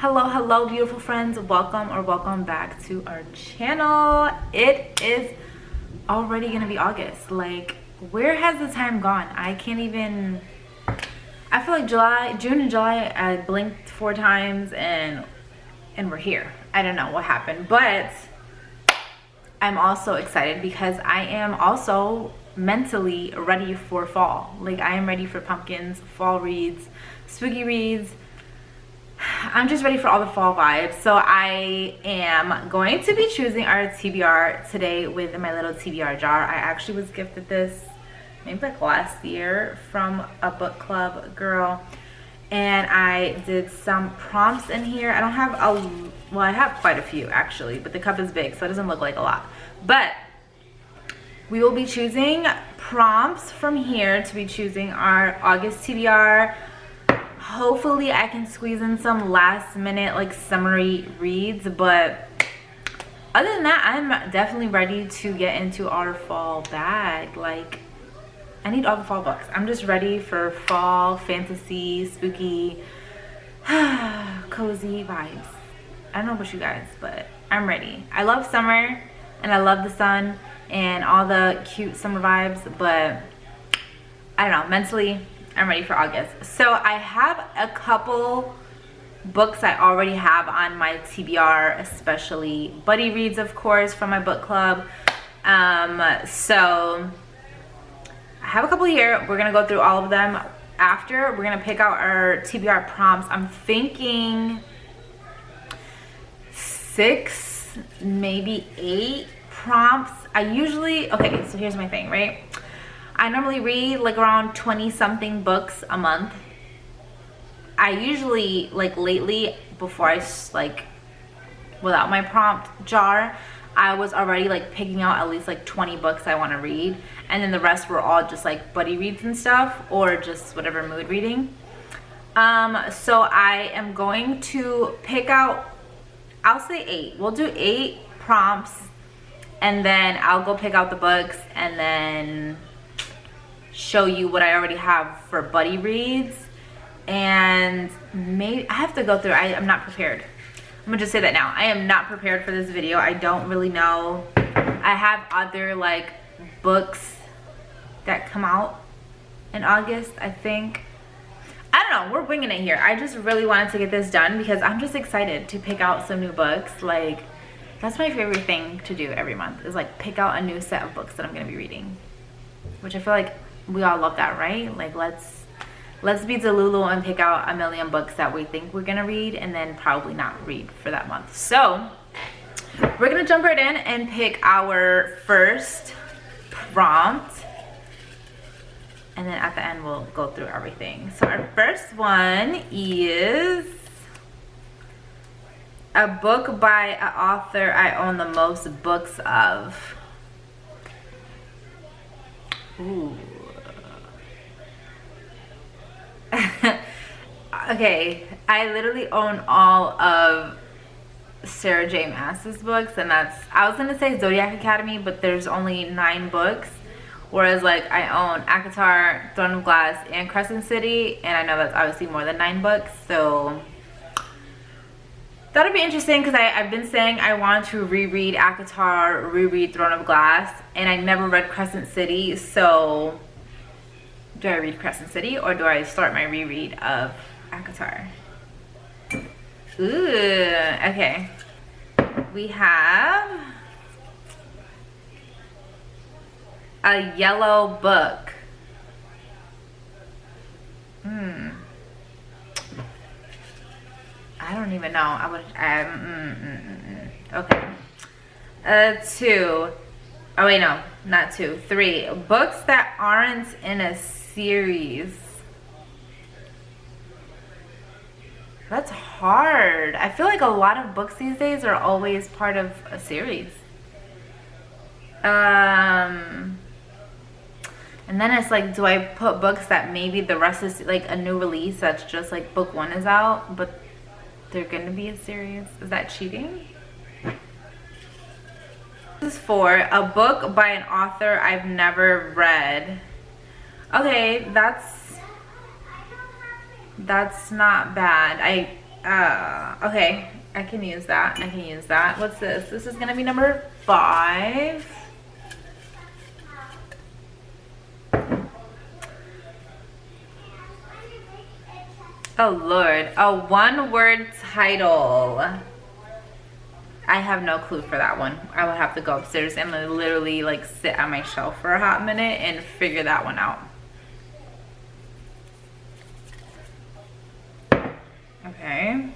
Hello beautiful friends, welcome back to our channel. It is already gonna be August. Like, where has the time gone? I can't even, I feel like June and July, I blinked 4 times and we're here. I don't know what happened, but I'm also excited because I am also mentally ready for fall. Like, I am ready for pumpkins, fall reads, spooky reads. I'm just ready for all the fall vibes. So I am going to be choosing our TBR today with my little TBR jar. I actually was gifted this maybe like last year from a book club girl, and I did some prompts in here. I don't have I have quite a few actually, but the cup is big so it doesn't look like a lot. But we will be choosing prompts from here to be choosing our August TBR. Hopefully I can squeeze in some last minute like summary reads, but other than that, I'm definitely ready to get into our fall bag. Like, I need all the fall books. I'm just ready for fall fantasy, spooky, cozy vibes. I don't know about you guys, but I'm ready. I love summer and I love the sun and all the cute summer vibes, but I don't know, mentally I'm ready for August. So I have a couple books I already have on my TBR, especially buddy reads, of course, from my book club. So I have a couple here. We're gonna go through all of them. After, we're gonna pick out our TBR prompts. I'm thinking 6, maybe 8 prompts. Okay, so here's my thing, right? I normally read like around 20 something books a month. I usually, like lately, before I like, without my prompt jar, I was already like picking out at least like 20 books I want to read, and then the rest were all just like buddy reads and stuff, or just whatever mood reading. So I am going to pick out, I'll say 8. We'll do 8 prompts, and then I'll go pick out the books and then show you what I already have for buddy reads. And maybe I have to go through, I'm not prepared. I'm gonna just say that now. I am not prepared for this video. I don't really know. I have other like books that come out in August, I think. I don't know, we're winging it here. I just really wanted to get this done because I'm just excited to pick out some new books. Like, that's my favorite thing to do every month, is like pick out a new set of books that I'm gonna be reading, which I feel like we all love that, right? Like, let's be Delulu and pick out a million books that we think we're gonna read and then probably not read for that month. So we're gonna jump right in and pick our first prompt, and then at the end we'll go through everything. So our first one is a book by an author I own the most books of. Ooh. Okay, I literally own all of Sarah J. Maas's books, and I was gonna say Zodiac Academy, but there's only 9 books, whereas like I own ACOTAR, Throne of Glass, and Crescent City, and I know that's obviously more than 9 books, so that'll be interesting because I've been saying I want to reread ACOTAR, reread Throne of Glass, and I never read Crescent City. So do I read Crescent City or do I start my reread of ACOTAR? Ooh, okay. We have a yellow book. I don't even know. Okay. 2. Oh wait, no, not 2. 3 books that aren't in a series. That's hard. I feel like a lot of books these days are always part of a series. And then it's like, do I put books that maybe the rest is like a new release that's just like book 1 is out, but they're gonna be a series? Is that cheating? This is 4, a book by an author I've never read. Okay, that's not bad. Okay, I can use that. I can use that. What's this? This is gonna be number 5. Oh Lord, a one-word title. I have no clue for that one. I would have to go upstairs and literally like sit on my shelf for a hot minute and figure that one out. Okay.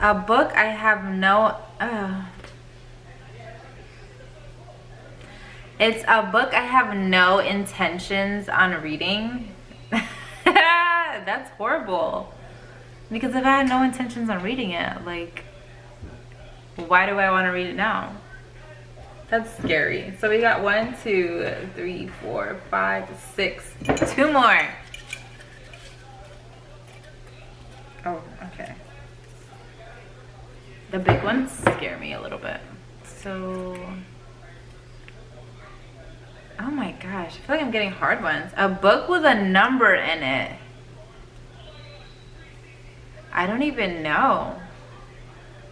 A book I have no, it's a book I have no intentions on reading. That's horrible. Because if I had no intentions on reading it, like, why do I want to read it now? That's scary. So we got 1, 2, 3, 4, 5, 6. 2 more. Oh, okay. The big ones scare me a little bit. So, oh my gosh, I feel like I'm getting hard ones. A book with a number in it. I don't even know.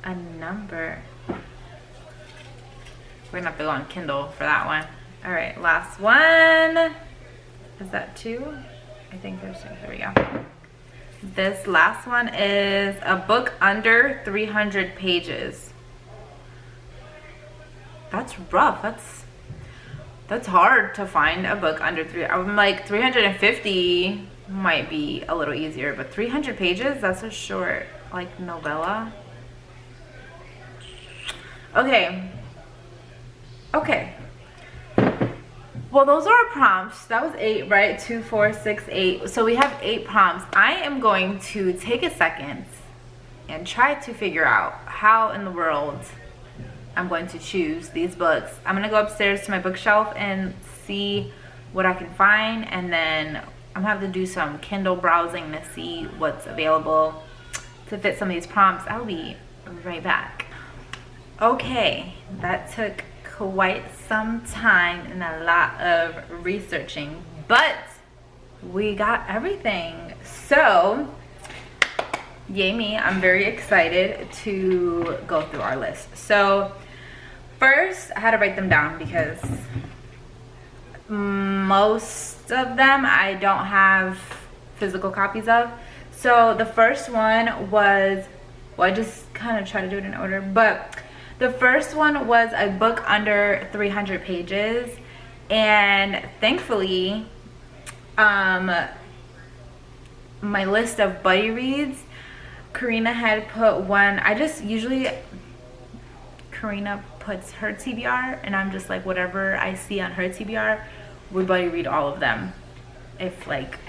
A number. We're gonna have to go on Kindle for that one. All right, last one. Is that 2? I think there's 2. There we go. This last one is a book under 300 pages. That's rough. That's hard to find a book under 3. I'm like 350 might be a little easier, but 300 pages, that's a short like novella. Okay. Well, those are our prompts. That was 8, right? 2, 4, 6, 8. So we have 8 prompts. I am going to take a second and try to figure out how in the world I'm going to choose these books. I'm gonna go upstairs to my bookshelf and see what I can find, and then I'm gonna have to do some Kindle browsing to see what's available to fit some of these prompts. I'll be right back. Okay, that took quite some time and a lot of researching, but we got everything. So, yay me, I'm very excited to go through our list. So, first, I had to write them down because most of them I don't have physical copies of. So the first one was, well, I just kind of try to do it in order, but the first one was a book under 300 pages, and thankfully my list of buddy reads, Karina had put one. Karina puts her TBR, and I'm just like, whatever I see on her TBR, we buddy read all of them. If like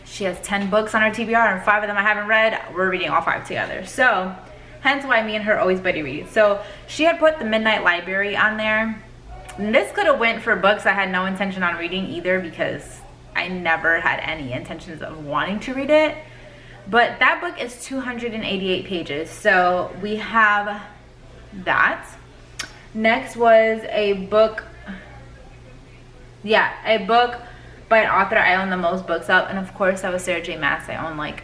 she has 10 books on her TBR and 5 of them I haven't read, we're reading all 5 together. So hence why me and her always buddy read. So she had put The Midnight Library on there. And this could have went for books I had no intention on reading either, because I never had any intentions of wanting to read it. But that book is 288 pages. So we have that. Next was a book, a book by an author I own the most books of, and of course that was Sarah J Maas. I own like,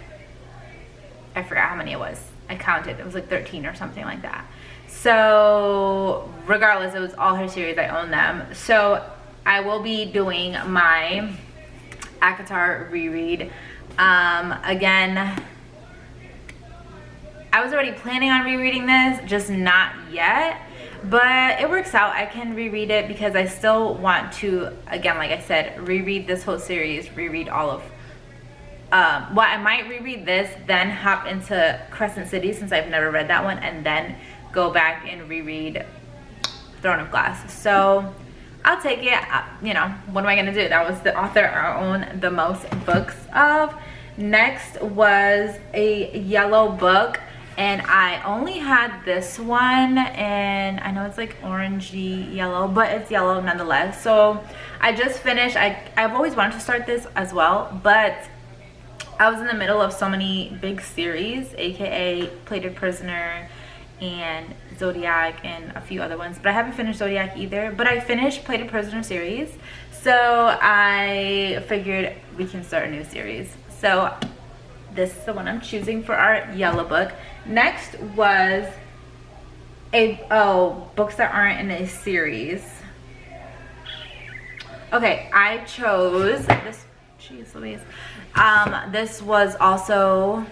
I forgot how many it was. I counted, it was like 13 or something like that. So regardless, it was all her series, I own them. So I will be doing my ACOTAR reread. Again, I was already planning on rereading this, just not yet, but it works out. I can reread it because I still want to, again, like I said, reread this whole series, reread all of, well, I might reread this, then hop into Crescent City since I've never read that one, and then go back and reread Throne of Glass. So I'll take it. You know, what am I gonna do? That was the author I own the most books of. Next was a yellow book, and I only had this one, and I know it's like orangey yellow, but it's yellow nonetheless. So I just finished, I've always wanted to start this as well, but I was in the middle of so many big series, aka Plated Prisoner and Zodiac and a few other ones, but I haven't finished Zodiac either. But I finished Plated Prisoner series, So I figured we can start a new series. So this is the one I'm choosing for our yellow book. Next was books that aren't in a series. Okay, I chose this. Jeez Louise. This was also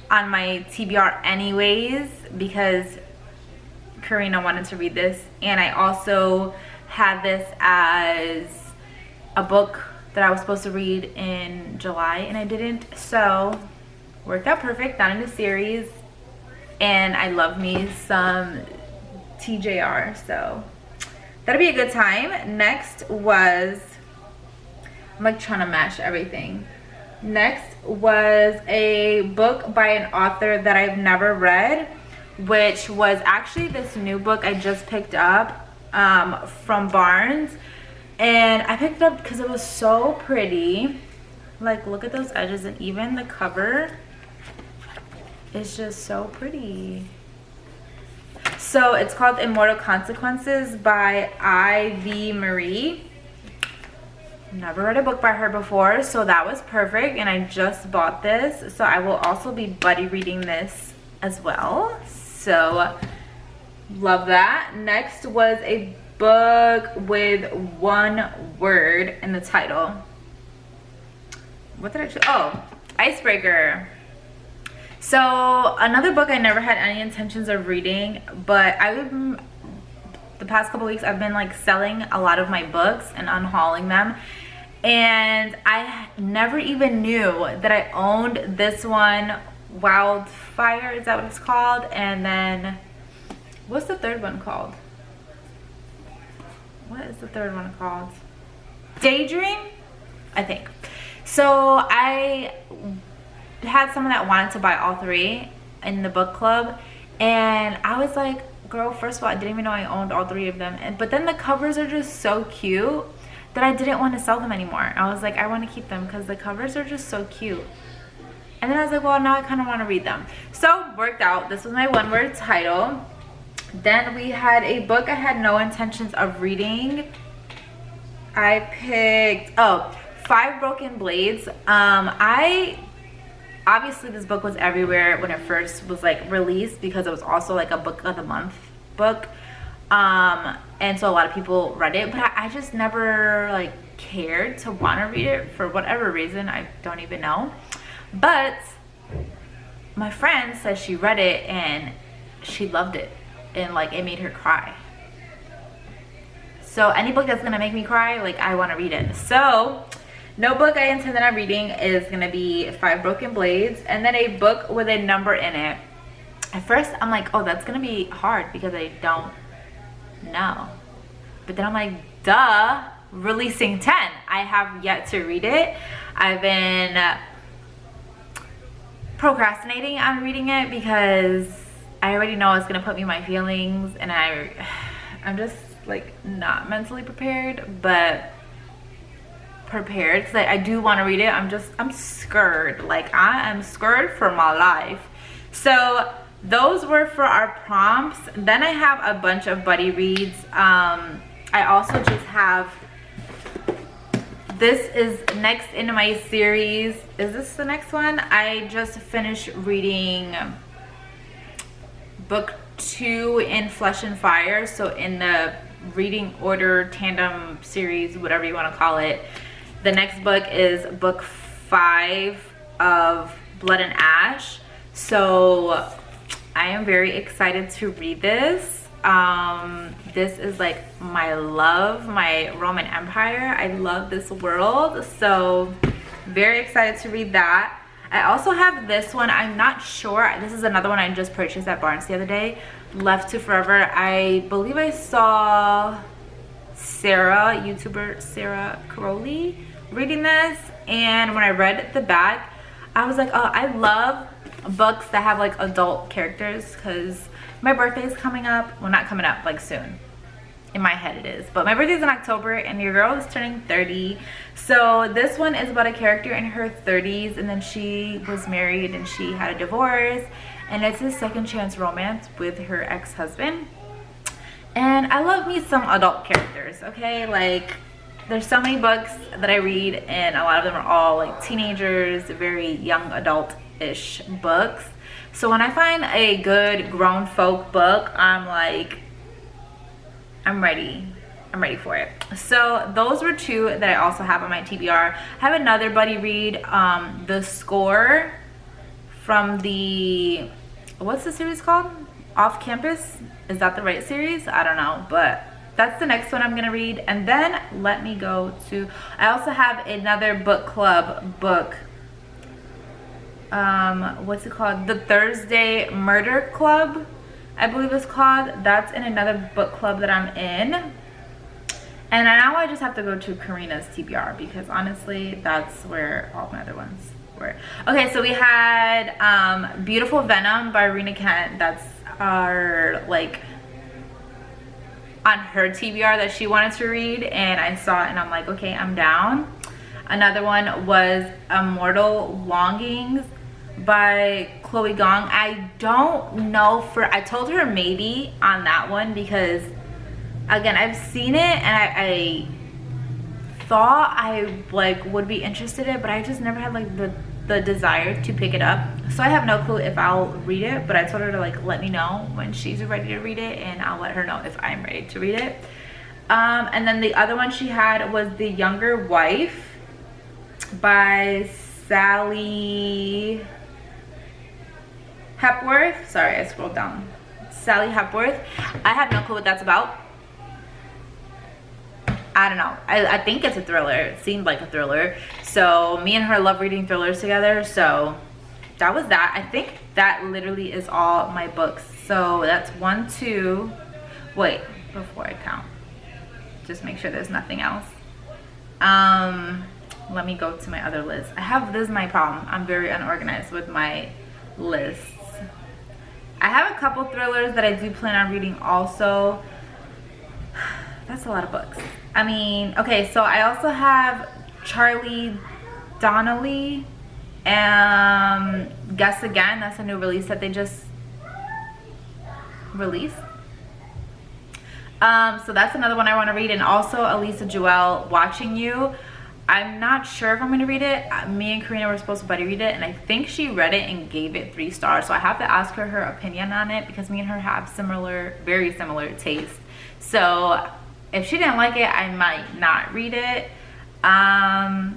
on my TBR anyways because Karina wanted to read this, and I also had this as a book that I was supposed to read in July and I didn't, so worked out perfect, not in a series, and I love me some TJR, so that'll be a good time. Next was, I'm like trying to mash everything. Next was a book by an author that I've never read, which was actually this new book I just picked up from Barnes, and I picked it up because it was so pretty. Like, look at those edges, and even the cover is just so pretty. So it's called Immortal Consequences by Ivy Marie. Never read a book by her before, so that was perfect, and I just bought this, so I will also be buddy reading this as well. So love that. Next was a book with one word in the title. What did I choose? Oh, Icebreaker. So another book I never had any intentions of reading, but the past couple weeks I've been like selling a lot of my books and unhauling them, and I never even knew that I owned this one, Wildfire, is that what it's called? And then what's the third one called? What is the third one called? Daydream, I think. So I had someone that wanted to buy all three in the book club, and I was like, girl, first of all, I didn't even know I owned all three of them, but then the covers are just so cute that I didn't want to sell them anymore. I was like, I want to keep them because the covers are just so cute. And then I was like, well, now I kind of want to read them. So worked out. This was my one word title. Then we had a book I had no intentions of reading. I picked, 5 Broken Blades. Obviously this book was everywhere when it first was like released because it was also like a book of the month book. And so a lot of people read it, but I just never like cared to want to read it for whatever reason. I don't even know. But my friend said she read it and she loved it, and like it made her cry. So any book that's gonna make me cry, like I want to read it. So no book I intended on reading is gonna be 5 Broken Blades, and then a book with a number in it. At first I'm like, oh, that's gonna be hard because I don't know. But then I'm like, duh, Releasing 10. I have yet to read it. I've been procrastinating on reading it because I already know it's gonna put me in my feelings, and I'm just like not mentally prepared, but prepared because I do want to read it. I'm scared. Like I am scared for my life. So those were for our prompts. Then I have a bunch of buddy reads. I also just have, this is next in my series. Is this the next one? I just finished reading book 2 in Flesh and Fire. So in the reading order tandem series, whatever you want to call it, the next book is book 5 of Blood and Ash. So I am very excited to read this. This is like my love, my Roman Empire. I love this world, so very excited to read that. I also have this one. I'm not sure. This is another one I just purchased at Barnes the other day. Left to Forever. I believe I saw Sarah, YouTuber Sarah Caroli, reading this, and when I read the back, I was like, oh, I love books that have like adult characters because my birthday is coming up. Well, not coming up, like soon. In my head it is, but my birthday is in October and your girl is turning 30. So this one is about a character in her 30s, and then she was married and she had a divorce, and it's a second chance romance with her ex-husband. And I love me some adult characters, okay? Like there's so many books that I read, and a lot of them are all like teenagers, very young adult-ish books. So when I find a good grown folk book, I'm like, I'm ready for it. So those were two that I also have on my TBR. I have another buddy read, The Score, from the, what's the series called? Off Campus? Is that the right series? I don't know, but that's the next one I'm gonna read. And then let me go to, I also have another book club book. What's it called? The Thursday Murder Club, I believe it's called. That's in another book club that I'm in. And now I just have to go to Karina's TBR because honestly, that's where all my other ones were. Okay, so we had Beautiful Venom by Rena Kent. That's our, like, on her TBR that she wanted to read, and I saw it and I'm like, okay, I'm down. Another one was Immortal Longings by Chloe Gong. I don't know I told her maybe on that one because again, I've seen it and I thought I like would be interested in it, but I just never had like the desire to pick it up. So I have no clue if I'll read it, but I told her to like let me know when she's ready to read it, and I'll let her know if I'm ready to read it. And then the other one she had was The Younger Wife by Sally Hepworth. Sorry, I scrolled down. Sally Hepworth. I have no clue what that's about. I don't know. I think it's a thriller. It seemed like a thriller. So me and her love reading thrillers together. So that was that. I think that literally is all my books. So that's 1, 2. Wait, before I count, just make sure there's nothing else. Let me go to my other list. This is my problem. I'm very unorganized with my lists. I have a couple thrillers that I do plan on reading also. That's a lot of books. I mean, okay, so I also have Charlie Donnelly and Guess Again. That's a new release that they just released. So that's another one I want to read. And also Elisa Joelle, Watching You. I'm not sure if I'm going to read it. Me and Karina were supposed to buddy read it, and I think she read it and gave it 3 stars. So I have to ask her opinion on it because me and her have very similar tastes. So if she didn't like it, I might not read it. I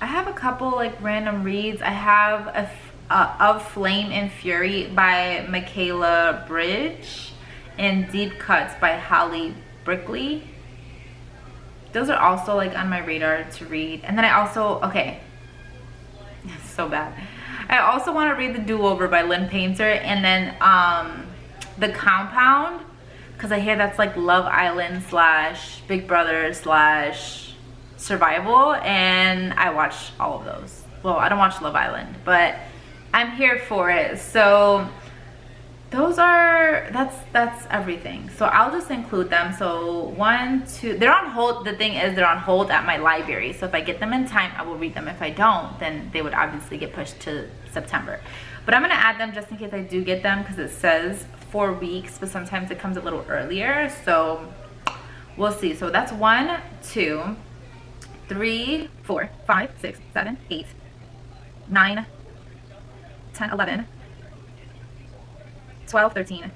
have a couple like random reads. I have Of Flame and Fury by Michaela Bridge and Deep Cuts by Holly Brickley. Those are also like on my radar to read. And then I also, okay, it's so bad. I also want to read The Do-Over by Lynn Painter, and then The Compound, because I hear that's like Love Island / Big Brother / Survival, and I watch all of those. Well, I don't watch Love Island, but I'm here for it. So those are, that's everything. So I'll just include them. So 1, 2, they're on hold. The thing is, they're on hold at my library. So if I get them in time, I will read them. If I don't, then they would obviously get pushed to September. But I'm gonna add them just in case I do get them, because it says 4 weeks, but sometimes it comes a little earlier. So we'll see. So that's 1, 2, 3, 4, 5, 6, 7, 8, 9, 10, 11, 12, 13,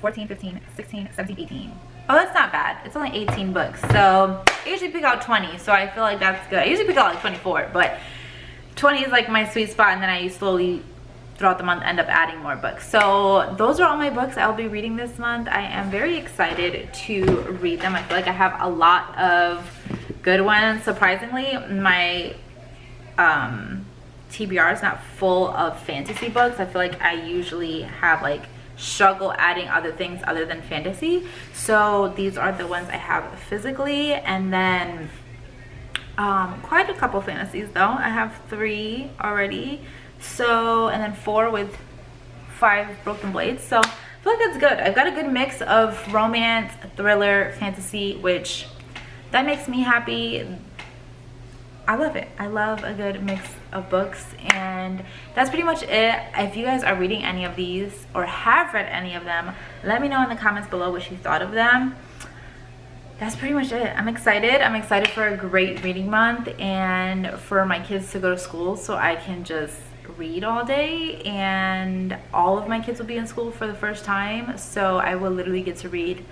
14, 15, 16, 17, 18. Oh, that's not bad. It's only 18 books. So I usually pick out 20. So I feel like that's good. I usually pick out like 24, but 20 is like my sweet spot. And then I slowly throughout the month end up adding more books. So those are all my books I'll be reading this month. I am very excited to read them. I feel like I have a lot of good ones. Surprisingly, my TBR is not full of fantasy books. I feel like I usually have like struggle adding other things other than fantasy. So these are the ones I have physically, and then quite a couple fantasies though. I have 3 already. So, and then 4 with 5 Broken Blades. So I feel like that's good. I've got a good mix of romance, thriller, fantasy, which that makes me happy. I love it. I love a good mix of books, and that's pretty much it. If you guys are reading any of these or have read any of them, let me know in the comments below what you thought of them. that's pretty much it. I'm excited for a great reading month and for my kids to go to school so I can just read all day, and all of my kids will be in school for the first time, so I will literally get to read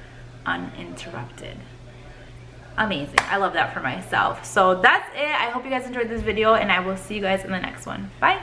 uninterrupted. Amazing. I love that for myself. So that's it. I hope you guys enjoyed this video, and I will see you guys in the next one. Bye.